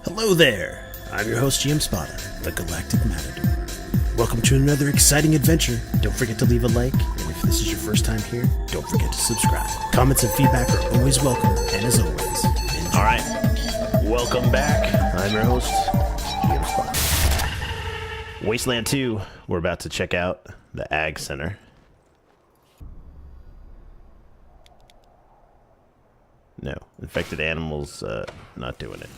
Hello there! I'm your host GMSpada, the Galactic Matador. Welcome to another exciting adventure. Don't forget to leave a like, and if this is your first time here, don't forget to subscribe. Comments and feedback are always welcome, and as always, enjoy. Alright, welcome back. I'm your host, GMSpada. Wasteland 2, we're about to check out the AgCenter. No, infected animals, not doing it.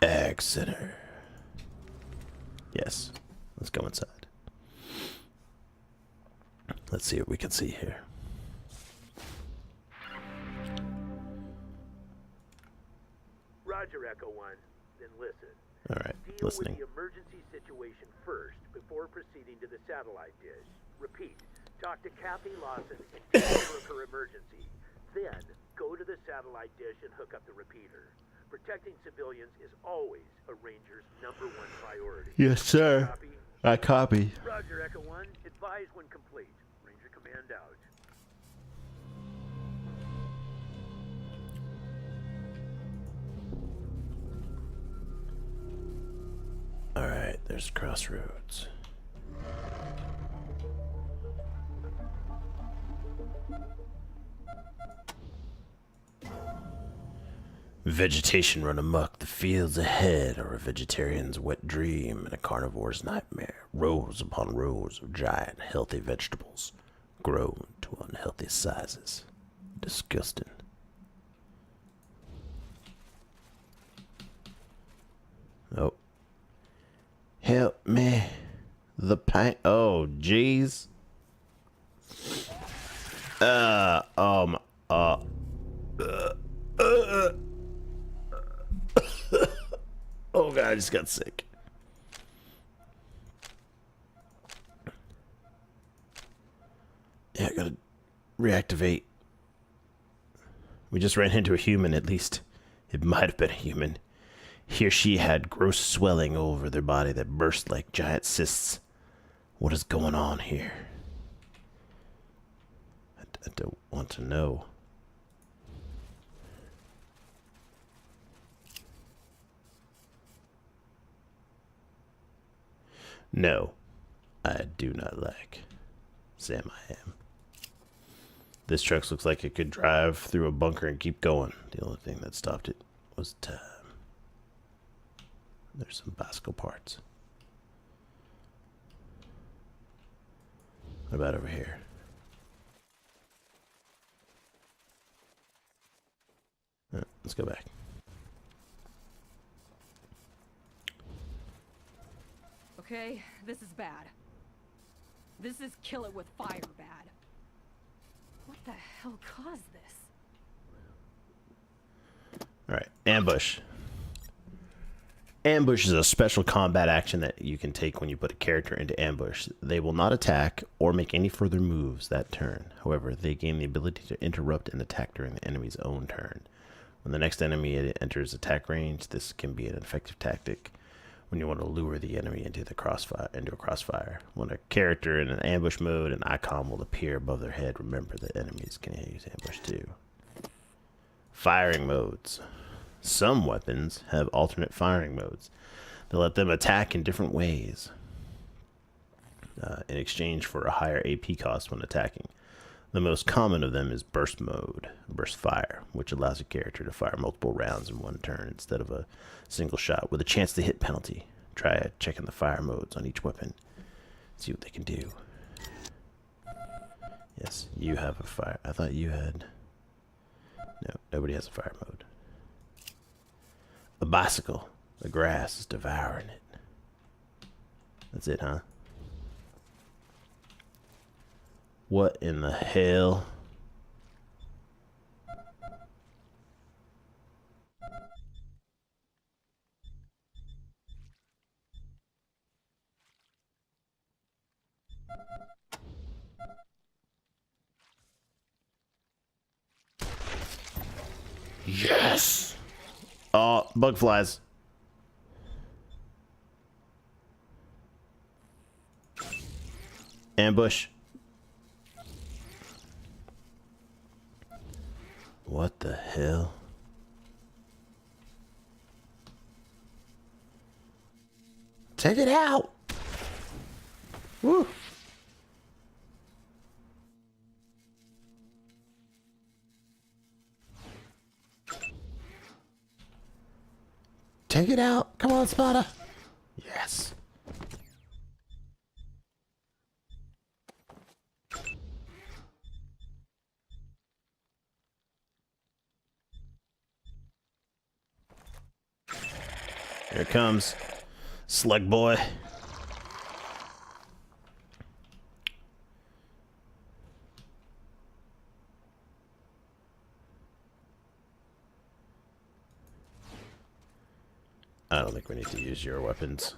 AgCenter. Yes, let's go inside. Let's see what we can see here. Roger, Echo 1. Then listen. All right, Deal listening. with the emergency situation first before proceeding to the satellite dish. Repeat. Talk to Kathy Lawson and take care of her emergency. Then, go to the satellite dish and hook up the repeater. Protecting civilians is always a Ranger's #1 priority. Yes, sir. Copy? I copy. Roger, Echo 1. Advise when complete. Ranger Command out. All right, there's Crossroads. Vegetation run amok, the fields ahead are a vegetarian's wet dream and a carnivore's nightmare. Rows upon rows of giant, healthy vegetables, grown to unhealthy sizes. Disgusting. Oh. Help me. The paint. Oh, jeez. Oh god, I just got sick. Yeah, I gotta reactivate. We just ran into a human, at least. It might have been a human. He or she had gross swelling over their body that burst like giant cysts. What is going on here? I don't want to know. No, I do not like Sam I am. This truck looks like it could drive through a bunker and keep going. The only thing that stopped it was time. There's some bicycle parts. What about over here? Let's go back. Okay, this is bad. This is kill it with fire bad. What the hell caused this? Alright, ambush. Ambush is a special combat action that you can take when you put a character into ambush. They will not attack or make any further moves that turn. However, they gain the ability to interrupt an attack during the enemy's own turn. When the next enemy enters attack range, this can be an effective tactic when you want to lure the enemy into a crossfire. When a character in an ambush mode, an icon will appear above their head. Remember that enemies can use ambush too. Firing modes. Some weapons have alternate firing modes. They let them attack in different ways in exchange for a higher AP cost when attacking. The most common of them is burst mode, burst fire, which allows a character to fire multiple rounds in one turn instead of a single shot with a chance to hit penalty. Try checking the fire modes on each weapon. See what they can do. Yes, you have a fire. I thought you had... No, nobody has a fire mode. A bicycle. The grass is devouring it. That's it, huh? What in the hell? Yes! Oh, bug flies. Ambush. What the hell? Take it out. Woo. Take it out. Come on, Spada. Yes. Here it comes. Slug boy. I don't think we need to use your weapons.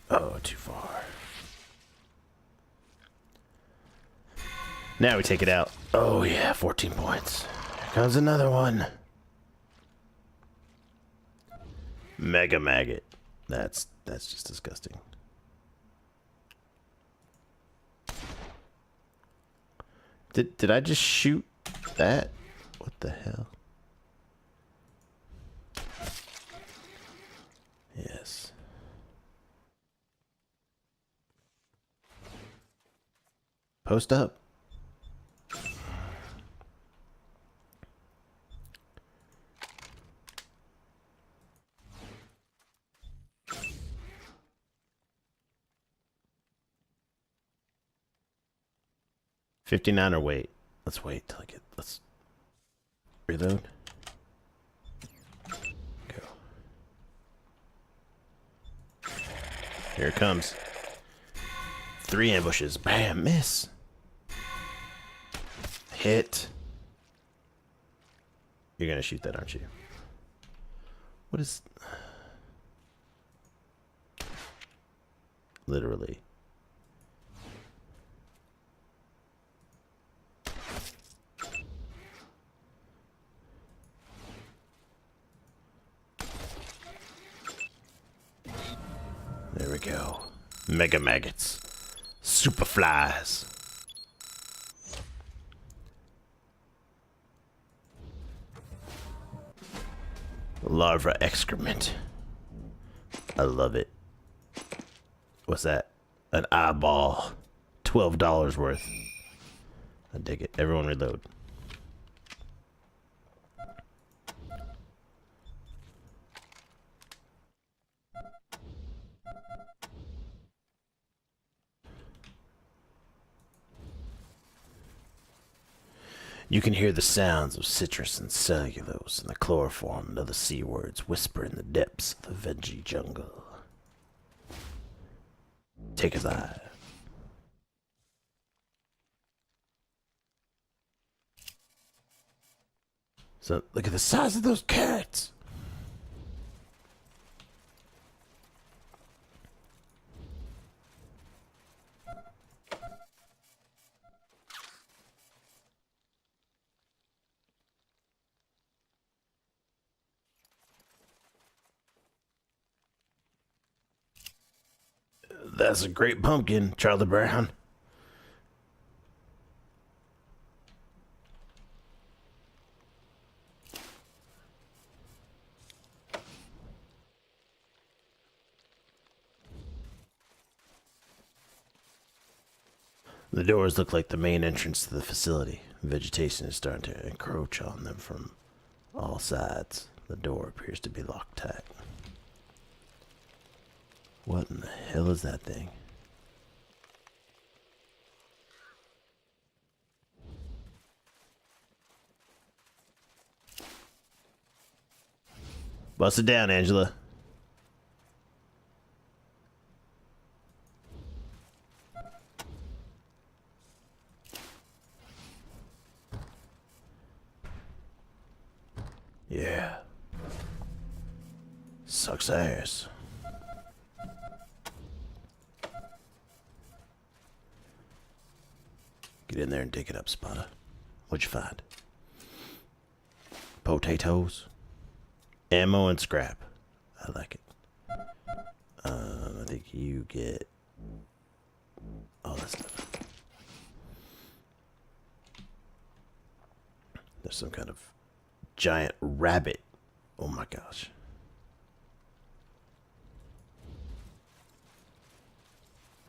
Oh, too far. Now we take it out. Oh yeah, 14 points. Here comes another one. Mega maggot. That's just disgusting. Did I just shoot that? What the hell? Yes. Post up. $59 or wait. Let's wait till I get. Let's reload. Go. Here it comes. 3 ambushes. Bam, miss. Hit. You're gonna shoot that, aren't you? What is... Literally. There we go. Mega maggots. Super flies. Larva excrement. I love it. What's that? An eyeball. $12 worth. I dig it. Everyone reload. You can hear the sounds of citrus and cellulose and the chloroform and other sea words whisper in the depths of the veggie jungle. Take his eye. So, look at the size of those carrots! That's a great pumpkin, Charlie Brown. The doors look like the main entrance to the facility. Vegetation is starting to encroach on them from all sides. The door appears to be locked tight. What in the hell is that thing? Bust it down, Angela. Yeah. Sucks ass. Get in there and dig it up, Spada. What'd you find? Potatoes, ammo, and scrap. I like it. I think you get all this stuff. There's some kind of giant rabbit. Oh my gosh.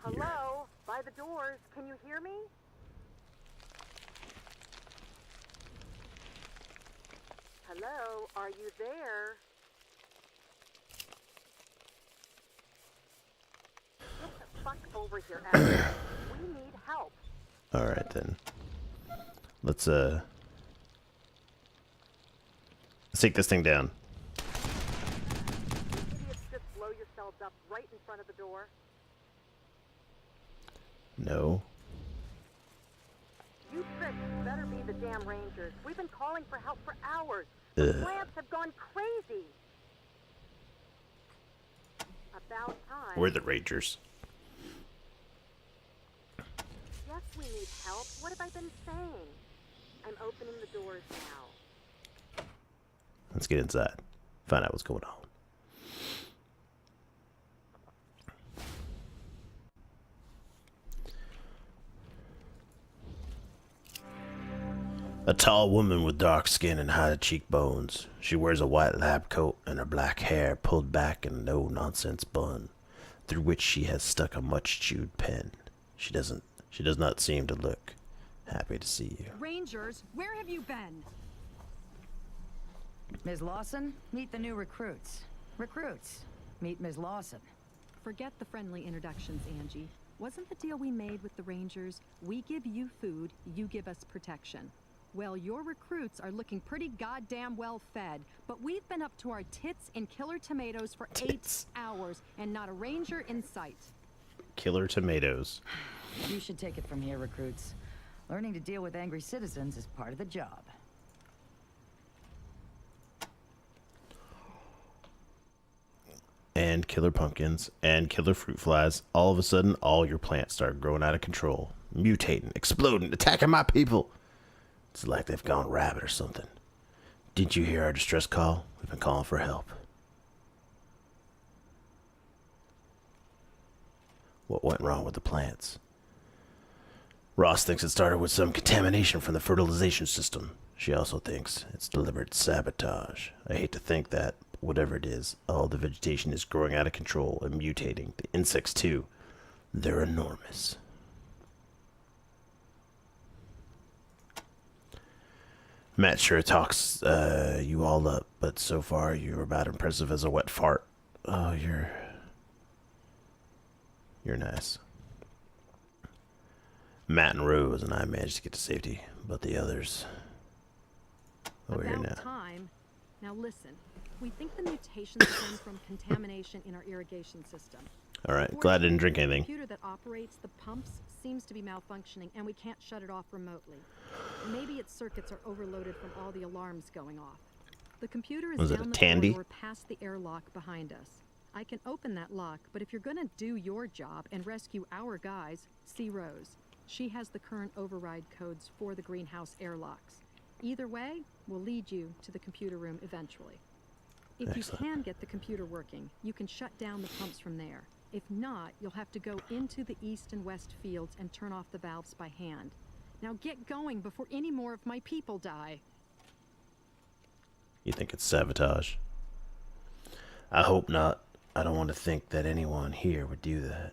Hello? By the doors. Can you hear me? Hello? Are you there? Get the fuck over here, Ashley. We need help. Alright then. Let's take this thing down. You idiots just blow yourselves up right in front of the door. No. You pricks better be the damn Rangers. We've been calling for help for hours. The plants have gone crazy. About time. We're the Rangers. Yes, we need help. What have I been saying? I'm opening the doors now. Let's get inside. Find out what's going on. A tall woman with dark skin and high cheekbones. She wears a white lab coat and her black hair pulled back in a no-nonsense bun, through which she has stuck a much-chewed pen. She does not seem to look happy to see you. Rangers, where have you been? Ms. Lawson, meet the new recruits. Recruits, meet Ms. Lawson. Forget the friendly introductions, Angie. Wasn't the deal we made with the Rangers, we give you food, you give us protection? Well, your recruits are looking pretty goddamn well fed, but we've been up to our tits in killer tomatoes for 8 hours, and not a Ranger in sight. Killer tomatoes. You should take it from here, recruits. Learning to deal with angry citizens is part of the job. And killer pumpkins and killer fruit flies. All of a sudden, all your plants start growing out of control, mutating, exploding, attacking my people. It's like they've gone rabid or something. Didn't you hear our distress call? We've been calling for help. What went wrong with the plants? Ross thinks it started with some contamination from the fertilization system. She also thinks it's deliberate sabotage. I hate to think that, whatever it is, all the vegetation is growing out of control and mutating. The insects too. They're enormous. Matt sure talks you all up, but so far you're about impressive as a wet fart. Oh, you're nice. Matt and Rose and I managed to get to safety, but the others... Oh, we're here now. Time. Now listen, we think the mutations stem from contamination in our irrigation system. Alright, glad I didn't drink anything. The computer that operates the pumps seems to be malfunctioning, and we can't shut it off remotely. Maybe its circuits are overloaded from all the alarms going off. The computer is down the corridor past the airlock behind us. I can open that lock, but if you're gonna do your job and rescue our guys, see Rose. She has the current override codes for the greenhouse airlocks. Either way, we'll lead you to the computer room eventually. If you can get the computer working, you can shut down the pumps from there. If not, you'll have to go into the east and west fields and turn off the valves by hand. Now get going before any more of my people die. You think it's sabotage? I hope not. I don't want to think that anyone here would do that.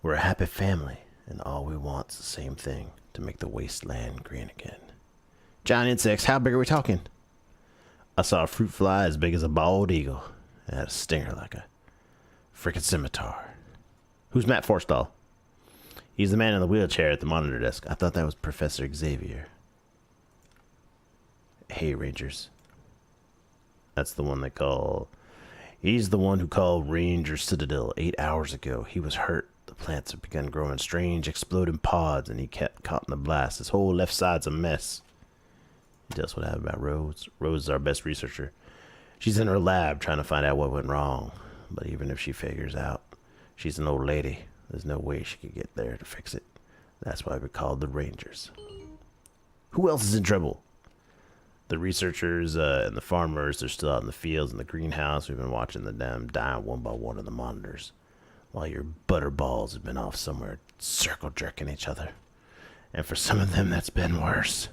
We're a happy family, and all we want's the same thing, to make the wasteland green again. Giant insects, how big are we talking? I saw a fruit fly as big as a bald eagle. It had a stinger like a frickin' scimitar. Who's Matt Forstall? He's the man in the wheelchair at the monitor desk. I thought that was Professor Xavier. Hey, Rangers. That's the one they call... He's the one who called Ranger Citadel 8 hours ago. He was hurt. The plants have begun growing strange, exploding pods, and he kept caught in the blast. His whole left side's a mess. He tells us what happened about Rose. Rose is our best researcher. She's in her lab trying to find out what went wrong. But even if she figures out, she's an old lady. There's no way she could get there to fix it. That's why we're called the Rangers. Who else is in trouble? The researchers and the farmers, they're still out in the fields in the greenhouse. We've been watching them die one by one on the monitors, while your butterballs have been off somewhere circle jerking each other. And for some of them, that's been worse.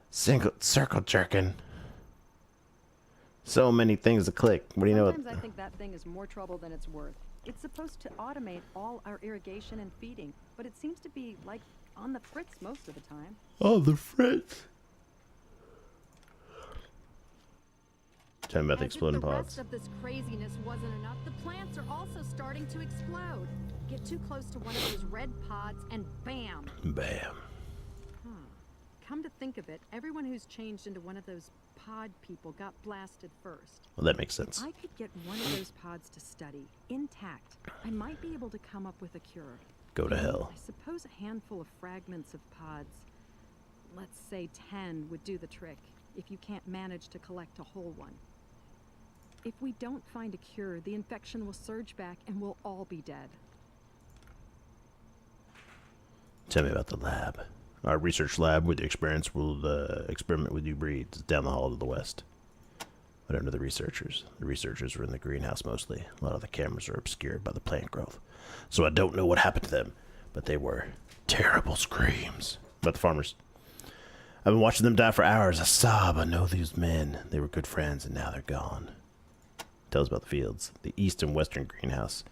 Circle jerking. So many things to click. What do you know? Sometimes I think that thing is more trouble than it's worth. It's supposed to automate all our irrigation and feeding, but it seems to be, like, on the fritz most of the time. On the fritz. Tell me about the exploding As if the pods. rest of this craziness wasn't enough, the plants are also starting to explode. Get too close to one of those red pods and bam! Bam. Come to think of it, everyone who's changed into one of those pod people got blasted first. Well, that makes sense. If I could get one of those pods to study, intact, I might be able to come up with a cure. Go to hell. I suppose a handful of fragments of pods, let's say 10, would do the trick, if you can't manage to collect a whole one. If we don't find a cure, the infection will surge back and we'll all be dead. Tell me about the lab. Our research lab with the experience will experiment with new breeds down the hall to the west. But under the researchers were in the greenhouse mostly. A lot of the cameras are obscured by the plant growth. So I don't know what happened to them, but they were terrible screams. About the farmers. I've been watching them die for hours. I sob. I know these men. They were good friends, and now they're gone. Tell us about the fields. The east and western greenhouse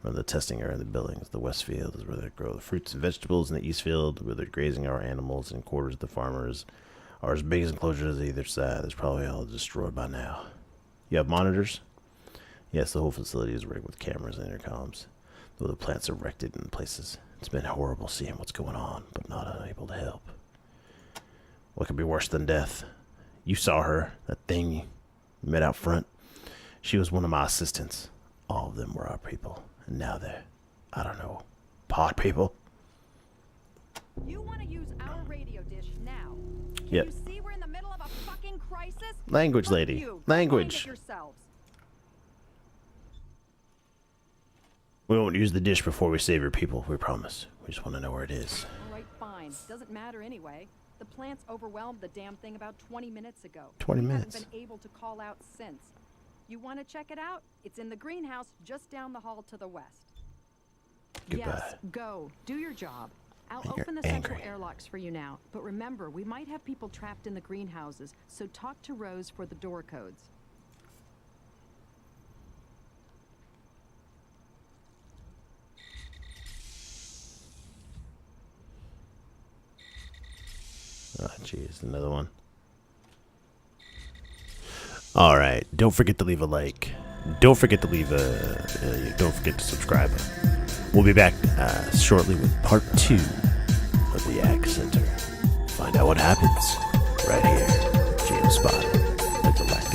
run the testing area in the buildings. The west field is where they grow the fruits and vegetables, in the east field where they're grazing our animals, and quarters of the farmers are as big as enclosures as either side. It's probably all destroyed by now. You have monitors? Yes, the whole facility is rigged with cameras and intercoms, though the plants are erected in places. It's been horrible seeing what's going on, but not unable to help. What could be worse than death? You saw her, that thing you met out front. She was one of my assistants. All of them were our people. And now they're, I don't know, pod people? You want to use our radio dish now? Can Yep. you see we're in the middle of a fucking crisis? Language, Fuck lady. you. Language. Find it yourselves. We won't use the dish before we save your people, we promise. We just want to know where it is. All right, fine. Doesn't matter anyway. The plants overwhelmed the damn thing about 20 minutes ago. 20 We minutes. haven't been able to call out since. You want to check it out? It's in the greenhouse just down the hall to the west. Goodbye. Yes, go. Do your job. I'll You're open the central angry. airlocks for you now. But remember, we might have people trapped in the greenhouses, so talk to Rose for the door codes. Oh, jeez, another one. All right, don't forget to leave a like. Don't forget to leave a. Don't forget to subscribe. We'll be back shortly with part 2 of the AgCenter. Find out what happens right here. GMSpada. Hit the like.